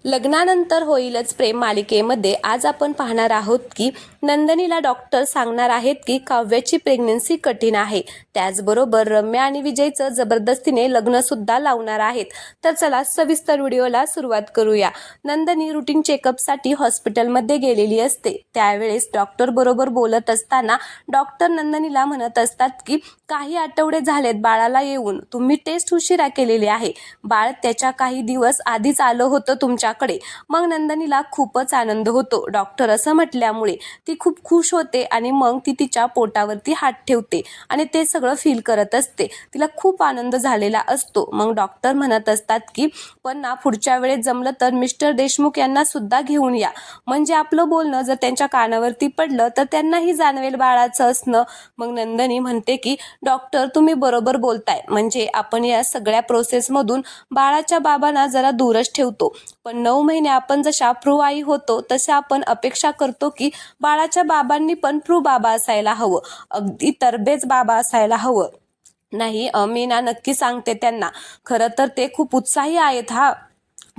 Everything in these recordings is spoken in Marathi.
लग्नानंतर होईलच प्रेम मालिकेमध्ये आज आपण पाहणार आहोत की नंदनीला डॉक्टर सांगणार आहेत की काव्याची प्रेग्नन्सी कठीण आहे. त्याचबरोबर रम्या आणि विजयचं जबरदस्तीने लग्न सुद्धा लावणार आहेत. तर चला सविस्तर व्हिडिओला सुरुवात करूया. नंदनी रुटीन चेकअपसाठी हॉस्पिटलमध्ये गेलेली असते. त्यावेळेस डॉक्टर बरोबर बोलत असताना डॉक्टर नंदनीला म्हणत असतात की काही आठवडे झालेत बाळाला येऊन, तुम्ही टेस्ट उशिरा केलेली आहे. बाळ त्याच्या काही दिवस आधीच आलं होतं तुमच्याकडे. मग नंदनीला खूपच आनंद होतो. डॉक्टर असं म्हटल्यामुळे ती खूप खुश होते आणि मग ती तिच्या पोटावरती हात ठेवते आणि ते सगळं फील करत असते. तिला खूप आनंद झालेला असतो. मग डॉक्टर म्हणत असतात की पण ना पुढच्या वेळेस जमलं तर मिस्टर देशमुख यांना सुद्धा घेऊन या, म्हणजे आपलं बोलणं जर त्यांच्या कानावरती पडलं तर त्यांनाही जाणवेल बाळाचं असणं. मग नंदनी म्हणते की डॉक्टर तुम्ही बरोबर बोलताय, म्हणजे आपण या सगळ्या प्रोसेसमधून बाळाच्या बाबांना जरा दूरच ठेवतो, पण 9 महिने आपण जशा प्रू आई होतो तसे आपण अपेक्षा करतो की बाळाच्या बाबांनी पण प्रू बाबा असायला हवं, अगदी तरबेज बाबा असायला हवं. नाही मी ना नक्की सांगते त्यांना, खरं तर ते खूप उत्साही आहेत हा.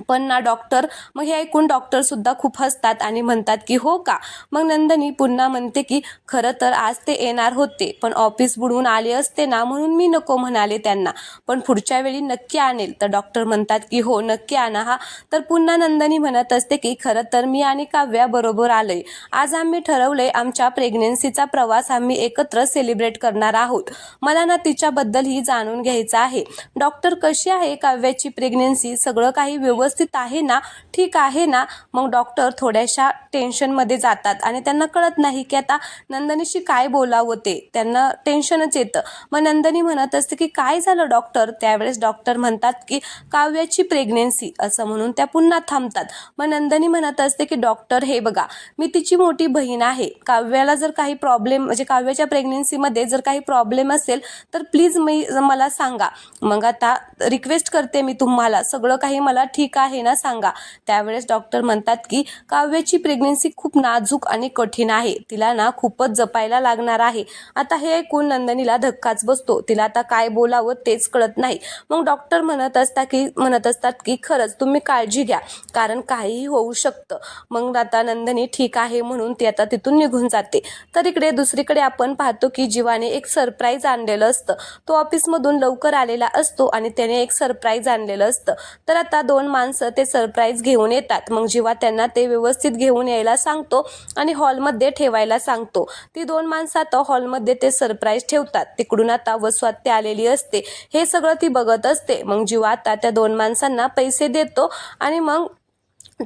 पण ना डॉक्टर, मग हे ऐकून डॉक्टर सुद्धा खूप हसतात आणि म्हणतात की हो का. मग नंदनी पुन्हा म्हणते की खरं तर आज ते येणार होते, पण ऑफिस बुडवून आले असते ना म्हणून मी नको म्हणाले त्यांना, पण पुढच्या वेळी नक्की आणेल. तर डॉक्टर म्हणतात की हो नक्की आणा हा. तर पुन्हा नंदनी म्हणत असते की खरं तर मी आणि काव्या बरोबर आलोय. आज आम्ही ठरवलंय आमच्या प्रेग्नेन्सीचा प्रवास आम्ही एकत्र सेलिब्रेट करणार आहोत. मला ना तिच्याबद्दलही जाणून घ्यायचं आहे. डॉक्टर कशी आहे काव्याची प्रेग्नेन्सी, सगळं काही व्यवस्थित आहे ना, ठीक आहे ना. मग डॉक्टर थोड्याशा टेन्शनमध्ये जातात आणि त्यांना कळत नाही की आता नंदनीशी काय बोलावं, ते त्यांना टेन्शनच येतं. मग नंदनी म्हणत असते की काय झालं डॉक्टर. त्यावेळेस डॉक्टर म्हणतात की काव्याची प्रेग्नेन्सी, असं म्हणून त्या पुन्हा थांबतात. मग नंदनी म्हणत असते की डॉक्टर हे बघा, मी तिची मोठी बहीण आहे. काव्याला जर काही प्रॉब्लेम, म्हणजे काव्याच्या प्रेग्नेन्सीमध्ये जर काही प्रॉब्लेम असेल तर प्लीज मला सांगा. मग आता रिक्वेस्ट करते मी तुम्हाला, सगळं काही मला ठीक आहे ना सांगा. त्यावेळेस डॉक्टर म्हणतात की काव्याची प्रेग्नेन्सी खूप नाजूक आणि कठीण आहे, तिला ना खूपच जपायला लागणार आहे. आता हे ऐकून नंदनीला धक्काच बसतो. तिला आता काय बोलावं तेच कळत नाही. मग डॉक्टर म्हणत असतात की खरंच तुम्ही काळजी घ्या, कारण काहीही होऊ शकतं. मग आता नंदनी ठीक आहे म्हणून ती आता तिथून निघून जाते. तर इकडे दुसरीकडे आपण पाहतो की जीवाने एक सरप्राईज आणलेलं असतं. तो ऑफिसमधून लवकर आलेला असतो आणि त्याने एक सरप्राईज आणलेलं असतं. तर आता 2 माणसं ते सरप्राईज घेऊन येतात. मग जीवा त्यांना ते व्यवस्थित घेऊन यायला सांगतो आणि हॉलमध्ये ठेवायला सांगतो. ती 2 माणसं आता हॉलमध्ये ते सरप्राईज ठेवतात. तिकडून आता वसवाती आलेली असते. हे सगळं ती बघत असते. मग जीवा आता त्या 2 माणसांना पैसे देतो आणि मग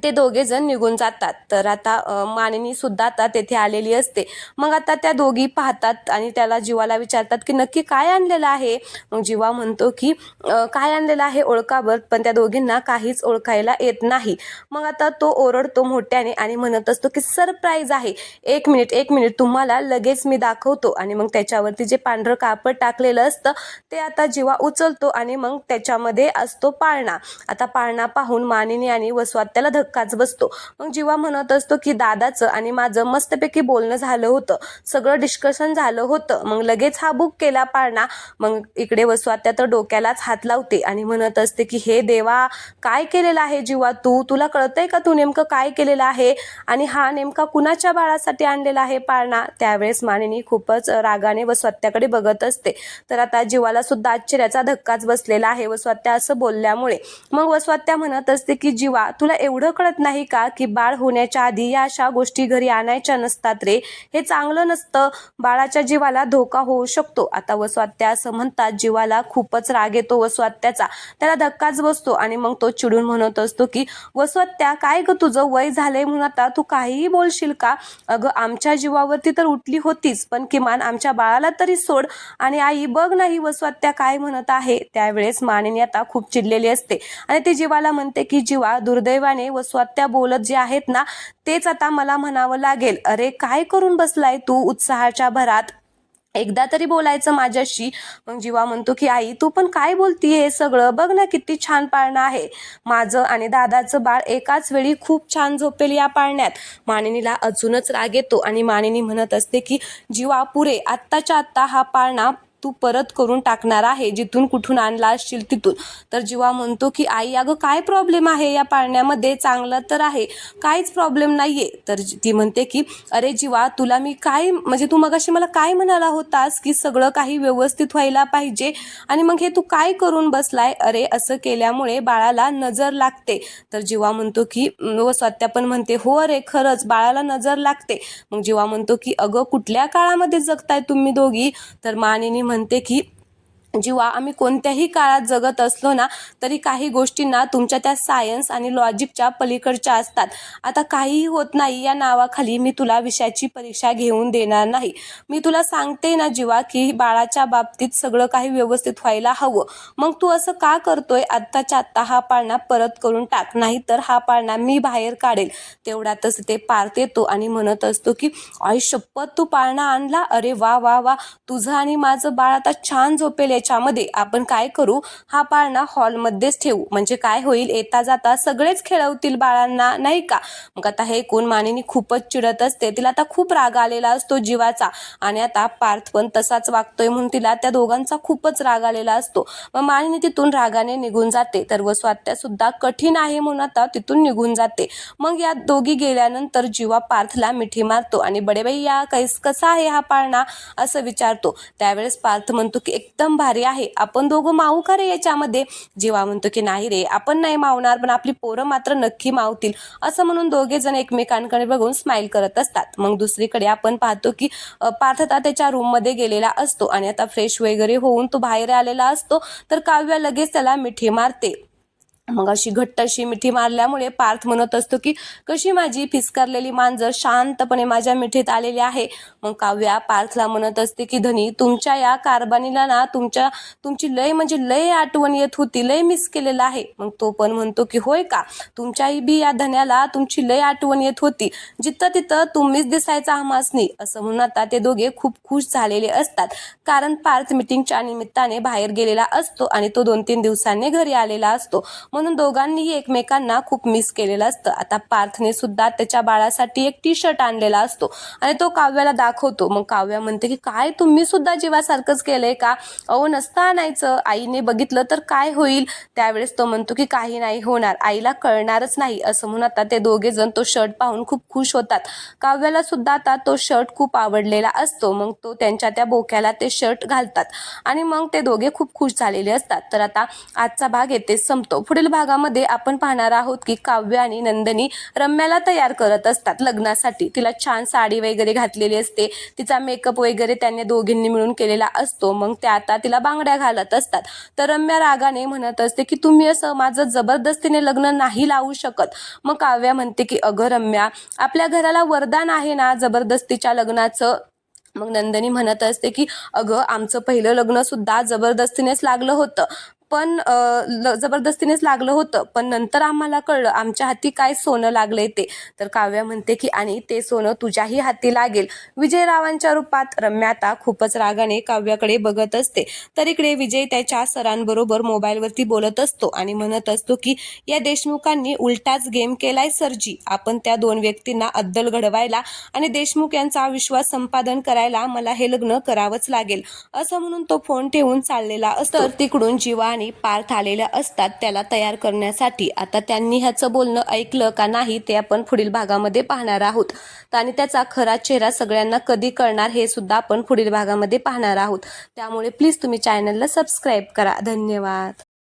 ते दोघे जण निघून जातात. तर आता मानिनी सुद्धा आता तेथे आलेली असते. मग आता त्या दोघी पाहतात आणि त्याला जीवाला विचारतात की नक्की काय आणलेलं आहे. मग जीवा म्हणतो की काय आणलेलं आहे ओळखावर, पण त्या दोघींना काहीच ओळखायला येत नाही. मग आता तो ओरडतो मोठ्याने आणि म्हणत असतो की सरप्राईज आहे, एक मिनिट तुम्हाला लगेच मी दाखवतो. आणि मग त्याच्यावरती जे पांढरं कापड टाकलेलं असतं ते आता जीवा उचलतो आणि मग त्याच्यामध्ये असतो पाळणा. आता पाळणा पाहून मानिनी आणि वसवात्याला धक्काच बसतो. मग जीवा म्हणत असतो की दादाचं आणि माझं मस्तपैकी बोलणं झालं होतं, सगळं डिस्कशन झालं होतं, मग लगेच हा बुक केला पाळणा. मग इकडे वसवात्या तर डोक्यालाच हात लावते आणि म्हणत असते की हे देवा, काय केलेलं आहे जीवा, तुला कळतंय का तू नेमकं काय केलेलं आहे, आणि हा नेमका कुणाच्या बाळासाठी आणलेला आहे पाळणा. त्यावेळेस मानिनी खूपच रागाने वसवात्याकडे बघत असते. तर आता जीवाला सुद्धा आश्चर्याचा धक्काच बसलेला आहे वसवात्या असं बोलल्यामुळे. मग वसवात्या म्हणत असते की जीवा, तुला एवढं कळत नाही का की बाळ होण्याच्या आधी या अशा गोष्टी घरी आणायच्या नसतात रे, हे चांगलं नसतं, बाळाच्या जीवाला धोका होऊ शकतो. आता वसवात्या असं म्हणतात. जीवाला खूपच राग येतो वसवात्याचा, त्याला धक्काच बसतो आणि मग तो चिडून म्हणत असतो की वसवात्या, काय ग तुझं वय झालंय म्हणून आता तू काहीही बोलशील का. अगं आमच्या जीवावरती तर उठली होतीस, पण किमान आमच्या बाळाला तरी सोड. आणि आई बघ नाही वसवात्या काय म्हणत आहे. त्यावेळेस मानिनी आता खूप चिडलेली असते आणि ती जीवाला म्हणते की जीवा, दुर्दैवाने वसवात्या बोलत जे आहेत ना तेच आता मला म्हणावं लागेल. अरे काय करून बसलाय तू उत्साहाच्या भरात, एकदा तरी बोलायचं माझ्याशी. मग जीवा म्हणतो की आई तू पण काय बोलतीये हे सगळं, बघ ना किती छान पाळणं आहे, माझं आणि दादाचं बाळ एकाच वेळी खूप छान झोपेल या पाळण्यात. मानिनीला अजूनच राग येतो आणि मानिनी म्हणत असते की जीवा पुरे, आत्ताच्या आत्ता हा पाळणा तू परत करून टाकणार आहे, जिथून कुठून आणला असशील तिथून. तर जीवा म्हणतो की आई अगं काय प्रॉब्लेम आहे या पाळण्यामध्ये, चांगला तर आहे, काहीच प्रॉब्लेम नाहीये. तर ती म्हणते की अरे जीवा तुला मी काय म्हणजे तू मगाशी मला काय म्हणाला होतास की सगळं काही व्यवस्थित व्हायला पाहिजे आणि मग हे तू काय करून बसलाय. अरे असं केल्यामुळे बाळाला नजर लागते. तर जीवा म्हणतो की व सत्या पण म्हणते हो अरे खरंच बाळाला नजर लागते. मग जीवा म्हणतो की अगं कुठल्या काळामध्ये जगताय तुम्ही दोघी. तर मानिनी म्हणते की जेव्हा आम्ही कोणत्याही काळात जगत असलो ना तरी काही गोष्टींना तुमच्या त्या सायन्स आणि लॉजिकच्या पलीकडच्या असतात. आता काहीही होत नाही या नावाखाली मी तुला विषयाची परीक्षा घेऊन देणार नाही. मी तुला सांगते ना जीवा की बाळाच्या बाबतीत सगळं काही व्यवस्थित व्हायला हवं. मग तू असं का करतोय. आत्ताच्या आत्ता हा पाळणा परत करून टाक, नाही तर हा पाळणा मी बाहेर काढेल. तेवढ्यातच ते पार्थ येतो आणि म्हणत असतो की आई शपथ तू पाळणा आणला. अरे वा वा वा, तुझं आणि माझं बाळ आता छान झोपेल. याच्यामध्ये आपण काय करू, हा पाळणा हॉलमध्येच ठेवू, म्हणजे काय होईल येता जाता सगळेच खेळवतील बाळांना, नाही का. मग आता हे कोण मानिनी खूपच चिडत असते. तिला आता खूप राग आलेला असतो जीवाचा आणि आता पार्थ पण तसाच वागतोय म्हणून तिला त्या दोघांचा खूपच राग आलेला असतो. मग मानिनी तिथून रागाने निघून जाते. तर व स्वात्या सुद्धा कठीण आहे म्हणून आता तिथून निघून जाते. मग या दोघी गेल्यानंतर जीवा पार्थला मिठी मारतो आणि बडे भैया कसा आहे हा पाळणा असं विचारतो. त्यावेळेस पार्थ म्हणतो की एकदम भारी आहे, आपण दोघं मावू का रे याच्यामध्ये. जीवा म्हणतो की नाही रे आपण नाही मावणार, पण आपली पोरं मात्र नक्की मावतील. असं म्हणून दोघे जण एकमेकांकडे बघून स्माइल करत असतात. मग दुसरीकडे आपण पाहतो की पार्थ आता त्याच्या रूम मध्ये गेलेला असतो आणि आता फ्रेश वगैरे होऊन तो बाहेर आलेला असतो. तर काव्या लगेच त्याला मिठी मारते. मग अशी घट्ट अशी मिठी मारल्यामुळे पार्थ म्हणत असतो की कशी माझी फिसकारलेली मांजर शांतपणे माझ्या मिठीत आलेली आहे. मग काव्या पार्थला म्हणत असते की धनी तुमच्या या कारभानीला ना तुमची लय म्हणजे लय आठवण येत होती, लय मिस केलेलं आहे. मग तो पण म्हणतो की होय का, तुमच्याही बी या धन्याला तुमची लय आठवण येत होती, जिथं तिथं तुम्हीच दिसायचा आम्हासनी. असं म्हणून आता ते दोघे खूप खुश झालेले असतात, कारण पार्थ मिटिंगच्या निमित्ताने बाहेर गेलेला असतो आणि तो 2-3 दिवसांनी घरी आलेला असतो. म्हणून दोघांनीही एकमेकांना खूप मिस केलेलं असतं. आता पार्थने सुद्धा त्याच्या बाळासाठी एक टी शर्ट आणलेला असतो आणि तो काव्याला दाखवतो. मग काव्या म्हणते की काय तुम्ही सुद्धा जीवासारखंच केलंय का. अहो नसतं आणायचं, आईने बघितलं तर काय होईल. त्यावेळेस तो म्हणतो की काही नाही होणार, आईला कळणारच नाही. असं म्हणून आता ते दोघे जण तो शर्ट पाहून खूप खुश होतात. काव्याला सुद्धा आता तो शर्ट खूप आवडलेला असतो. मग तो त्यांच्या त्या बोक्याला ते शर्ट घालतात आणि मग ते दोघे खूप खुश झालेले असतात. तर आता आजचा भाग येथे संपतो. पुढील भागामध्ये आपण पाहणार आहोत की काव्य आणि नंदिनी रम्याला तयार करत असतात लग्नासाठी. तिला छान साडी वगैरे घातलेली असते, तिचा मेकअप वगैरे त्यांनी दोघींनी मिळून केलेला असतो. मग त्या आता तिला बांगड्या घालत असतात. तर रम्या रागाने म्हणत असते की तुम्ही असं माझं जबरदस्तीने लग्न नाही लावू शकत. मग काव्या म्हणते की अगं रम्या आपल्या घराला वरदान आहे ना जबरदस्तीच्या लग्नाचं. मग नंदिनी म्हणत असते की अगं आमचं पहिलं लग्न सुद्धा जबरदस्तीनेच लागलं होतं, पण जबरदस्तीनेच लागलं होतं, पण नंतर आम्हाला कळलं आमच्या हाती काय सोनं लागलंय ते. तर काव्या म्हणते की आणि ते सोनं तुझ्याही हाती लागेल विजयरावांच्या रूपात. रम्या आता खूपच रागाने काव्याकडे बघत असते. तर इकडे विजय त्याच्या सरांबरोबर मोबाईलवरती बोलत असतो आणि म्हणत असतो की या देशमुखांनी उलटाच गेम केलाय सरजी. आपण त्या 2 व्यक्तींना अद्दल घडवायला आणि देशमुख यांचा विश्वास संपादन करायला मला हे लग्न करावंच लागेल. असं म्हणून तो फोन ठेवून चाललेला असतो. तर तिकडून जीवा आणि पार्थ आलेल्या असतात त्याला तयार करण्यासाठी. आता त्यांनी ह्याचं बोलणं ऐकलं का नाही ते आपण पुढील भागामध्ये पाहणार आहोत. आणि त्याचा खरा चेहरा सगळ्यांना कधी कळणार हे सुद्धा आपण पुढील भागामध्ये पाहणार आहोत. त्यामुळे प्लीज तुम्ही चॅनलला सबस्क्राईब करा. धन्यवाद.